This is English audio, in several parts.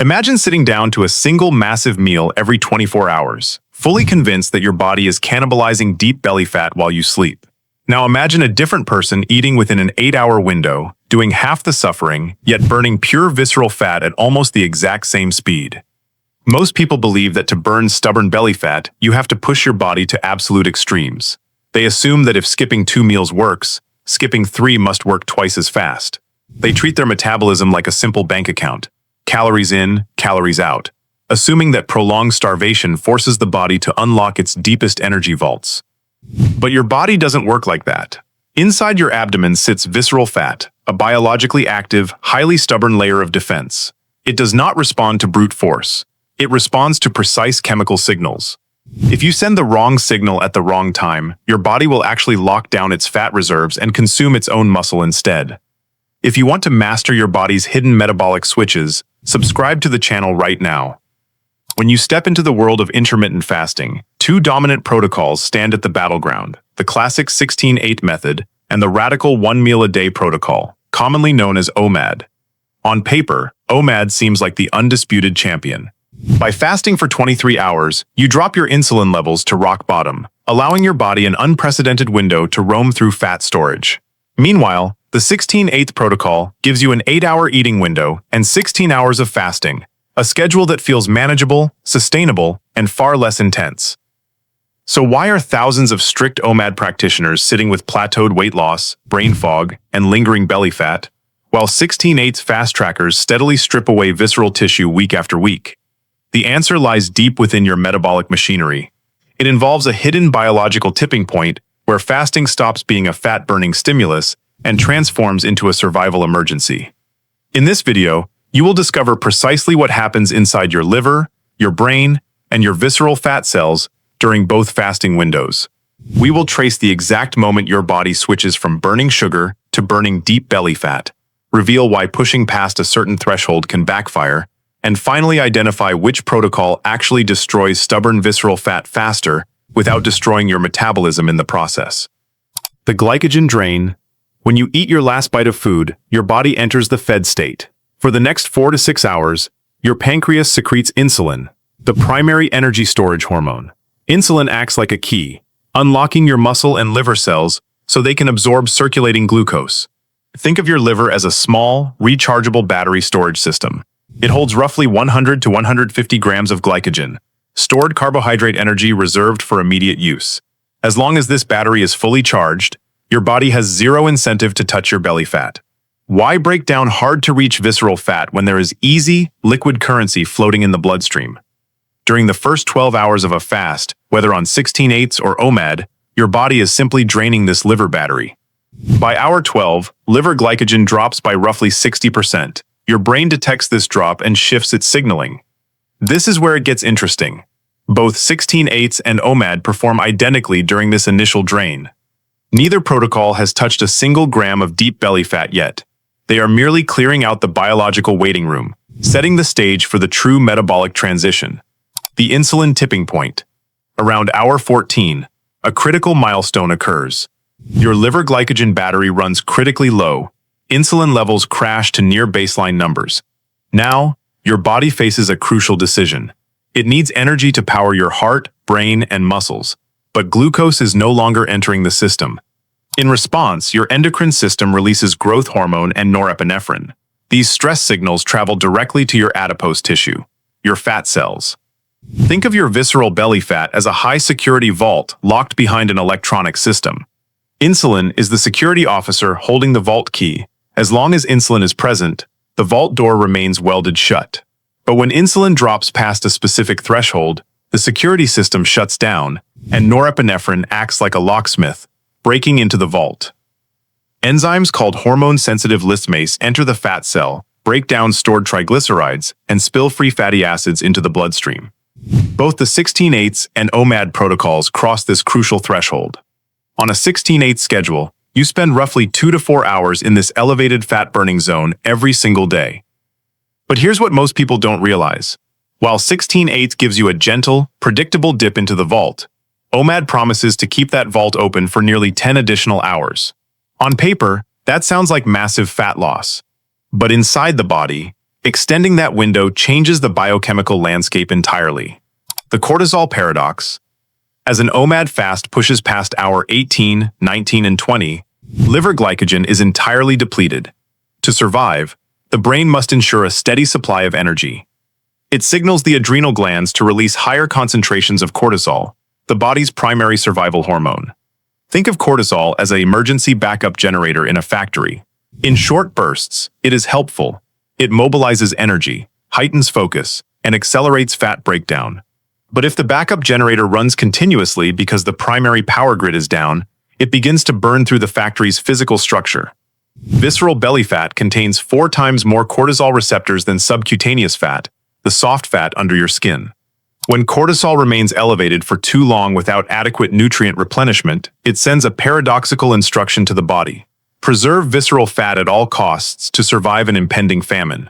Imagine sitting down to a single massive meal every 24 hours, fully convinced that your body is cannibalizing deep belly fat while you sleep. Now imagine a different person eating within an 8-hour window, doing half the suffering, yet burning pure visceral fat at almost the exact same speed. Most people believe that to burn stubborn belly fat, you have to push your body to absolute extremes. They assume that if skipping 2 meals works, skipping 3 must work twice as fast. They treat their metabolism like a simple bank account. Calories in, calories out, assuming that prolonged starvation forces the body to unlock its deepest energy vaults. But your body doesn't work like that. Inside your abdomen sits visceral fat, a biologically active, highly stubborn layer of defense. It does not respond to brute force. It responds to precise chemical signals. If you send the wrong signal at the wrong time, your body will actually lock down its fat reserves and consume its own muscle instead. If you want to master your body's hidden metabolic switches, subscribe to the channel right now. When you step into the world of intermittent fasting, 2 dominant protocols stand at the battleground: the classic 16-8 method and the radical 1 meal a day protocol, commonly known as OMAD. On paper, OMAD seems like the undisputed champion. By fasting for 23 hours, you drop your insulin levels to rock bottom, allowing your body an unprecedented window to roam through fat storage. Meanwhile, the 16-8 protocol gives you an 8-hour eating window and 16 hours of fasting, a schedule that feels manageable, sustainable, and far less intense. So why are thousands of strict OMAD practitioners sitting with plateaued weight loss, brain fog, and lingering belly fat, while 16-8's fast trackers steadily strip away visceral tissue week after week? The answer lies deep within your metabolic machinery. It involves a hidden biological tipping point where fasting stops being a fat-burning stimulus and transforms into a survival emergency. In this video, you will discover precisely what happens inside your liver, your brain, and your visceral fat cells during both fasting windows. We will trace the exact moment your body switches from burning sugar to burning deep belly fat, reveal why pushing past a certain threshold can backfire, and finally identify which protocol actually destroys stubborn visceral fat faster without destroying your metabolism in the process. The glycogen drain. When you eat your last bite of food, your body enters the fed state. For the next 4 to 6 hours, your pancreas secretes insulin, the primary energy storage hormone. Insulin acts like a key, unlocking your muscle and liver cells so they can absorb circulating glucose. Think of your liver as a small, rechargeable battery storage system. It holds roughly 100 to 150 grams of glycogen, stored carbohydrate energy reserved for immediate use. As long as this battery is fully charged, your body has zero incentive to touch your belly fat. Why break down hard-to-reach visceral fat when there is easy, liquid currency floating in the bloodstream? During the first 12 hours of a fast, whether on 16-8s or OMAD, your body is simply draining this liver battery. By hour 12, liver glycogen drops by roughly 60%. Your brain detects this drop and shifts its signaling. This is where it gets interesting. Both 16-8s and OMAD perform identically during this initial drain. Neither protocol has touched a single gram of deep belly fat yet. They are merely clearing out the biological waiting room, setting the stage for the true metabolic transition. The insulin tipping point. Around hour 14, a critical milestone occurs. Your liver glycogen battery runs critically low. Insulin levels crash to near baseline numbers. Now, your body faces a crucial decision. It needs energy to power your heart, brain, and muscles. But glucose is no longer entering the system. In response, your endocrine system releases growth hormone and norepinephrine. These stress signals travel directly to your adipose tissue, your fat cells. Think of your visceral belly fat as a high-security vault locked behind an electronic system. Insulin is the security officer holding the vault key. As long as insulin is present, the vault door remains welded shut. But when insulin drops past a specific threshold, the security system shuts down, and norepinephrine acts like a locksmith, breaking into the vault. Enzymes called hormone-sensitive lysmase enter the fat cell, break down stored triglycerides, and spill free fatty acids into the bloodstream. Both the 16-8s and OMAD protocols cross this crucial threshold. On a 16-8 schedule, you spend roughly 2 to 4 hours in this elevated fat-burning zone every single day. But here's what most people don't realize. While 16-8 gives you a gentle, predictable dip into the vault, OMAD promises to keep that vault open for nearly 10 additional hours. On paper, that sounds like massive fat loss. But inside the body, Extending that window changes the biochemical landscape entirely. The cortisol paradox. As an OMAD fast pushes past hour 18, 19, and 20, liver glycogen is entirely depleted. To survive, the brain must ensure a steady supply of energy. It signals the adrenal glands to release higher concentrations of cortisol, the body's primary survival hormone. Think of cortisol as an emergency backup generator in a factory. In short bursts, it is helpful. It mobilizes energy, heightens focus, and accelerates fat breakdown. But if the backup generator runs continuously because the primary power grid is down, it begins to burn through the factory's physical structure. Visceral belly fat contains 4 times more cortisol receptors than subcutaneous fat, the soft fat under your skin. When cortisol remains elevated for too long without adequate nutrient replenishment, it sends a paradoxical instruction to the body. Preserve visceral fat at all costs to survive an impending famine.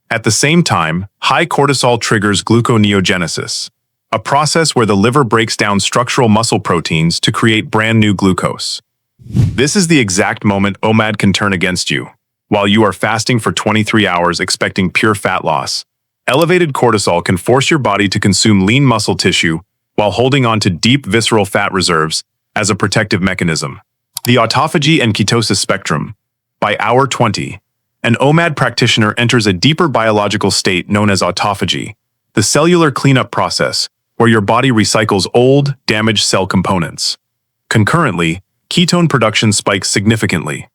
At the same time, high cortisol triggers gluconeogenesis, a process where the liver breaks down structural muscle proteins to create brand new glucose. This is the exact moment OMAD can turn against you. While you are fasting for 23 hours expecting pure fat loss, elevated cortisol can force your body to consume lean muscle tissue while holding on to deep visceral fat reserves as a protective mechanism. The autophagy and ketosis spectrum. By hour 20, an OMAD practitioner enters a deeper biological state known as autophagy, the cellular cleanup process where your body recycles old, damaged cell components. Concurrently, ketone production spikes significantly.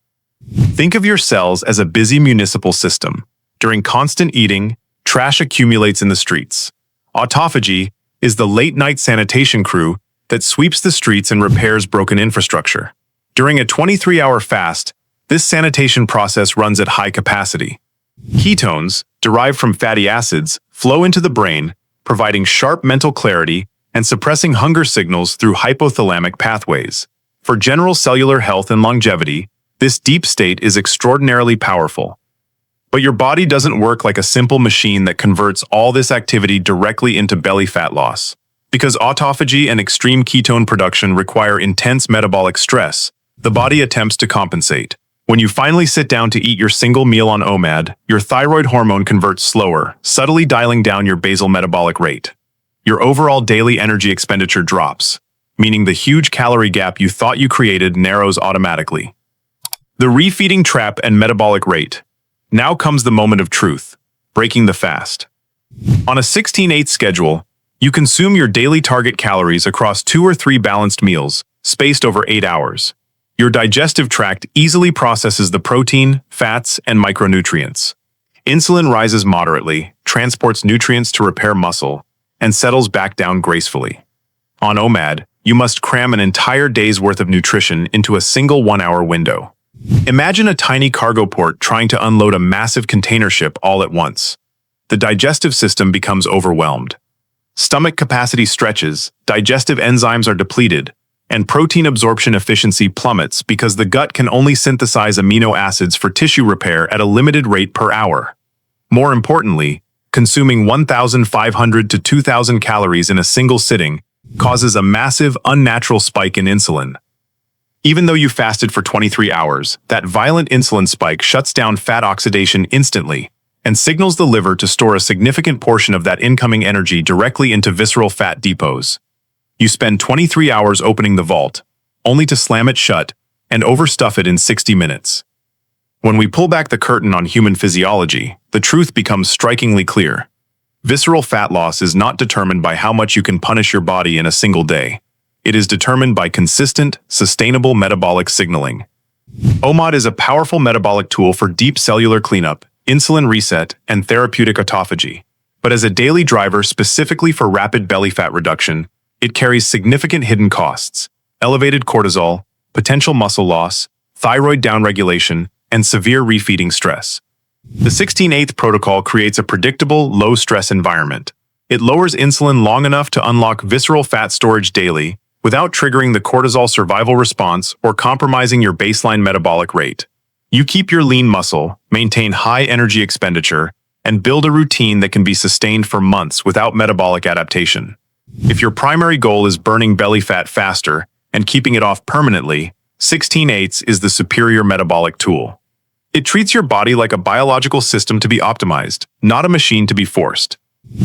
Think of your cells as a busy municipal system. During constant eating, trash accumulates in the streets. Autophagy is the late-night sanitation crew that sweeps the streets and repairs broken infrastructure. During a 23-hour fast, this sanitation process runs at high capacity. Ketones, derived from fatty acids, flow into the brain, providing sharp mental clarity and suppressing hunger signals through hypothalamic pathways. For general cellular health and longevity, this deep state is extraordinarily powerful. But your body doesn't work like a simple machine that converts all this activity directly into belly fat loss. Because autophagy and extreme ketone production require intense metabolic stress, the body attempts to compensate. When you finally sit down to eat your single meal on OMAD, your thyroid hormone converts slower, subtly dialing down your basal metabolic rate. Your overall daily energy expenditure drops, meaning the huge calorie gap you thought you created narrows automatically. The refeeding trap and metabolic rate. Now comes the moment of truth, breaking the fast. On a 16/8 schedule, you consume your daily target calories across 2 or 3 balanced meals, spaced over 8 hours. Your digestive tract easily processes the protein, fats, and micronutrients. Insulin rises moderately, transports nutrients to repair muscle, and settles back down gracefully. On OMAD, you must cram an entire day's worth of nutrition into a single 1-hour window. Imagine a tiny cargo port trying to unload a massive container ship all at once. The digestive system becomes overwhelmed. Stomach capacity stretches, digestive enzymes are depleted, and protein absorption efficiency plummets because the gut can only synthesize amino acids for tissue repair at a limited rate per hour. More importantly, consuming 1,500 to 2,000 calories in a single sitting causes a massive, unnatural spike in insulin. Even though you fasted for 23 hours, that violent insulin spike shuts down fat oxidation instantly and signals the liver to store a significant portion of that incoming energy directly into visceral fat depots. You spend 23 hours opening the vault, only to slam it shut and overstuff it in 60 minutes. When we pull back the curtain on human physiology, the truth becomes strikingly clear. Visceral fat loss is not determined by how much you can punish your body in a single day. It is determined by consistent, sustainable metabolic signaling. OMAD is a powerful metabolic tool for deep cellular cleanup, insulin reset, and therapeutic autophagy. But as a daily driver specifically for rapid belly fat reduction, it carries significant hidden costs: elevated cortisol, potential muscle loss, thyroid downregulation, and severe refeeding stress. The 16/8 protocol creates a predictable, low-stress environment. It lowers insulin long enough to unlock visceral fat storage daily, without triggering the cortisol survival response or compromising your baseline metabolic rate. You keep your lean muscle, maintain high energy expenditure, and build a routine that can be sustained for months without metabolic adaptation. If your primary goal is burning belly fat faster and keeping it off permanently, 16/8 is the superior metabolic tool. It treats your body like a biological system to be optimized, not a machine to be forced.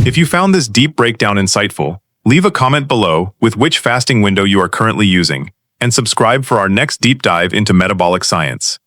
If you found this deep breakdown insightful, leave a comment below with which fasting window you are currently using, and subscribe for our next deep dive into metabolic science.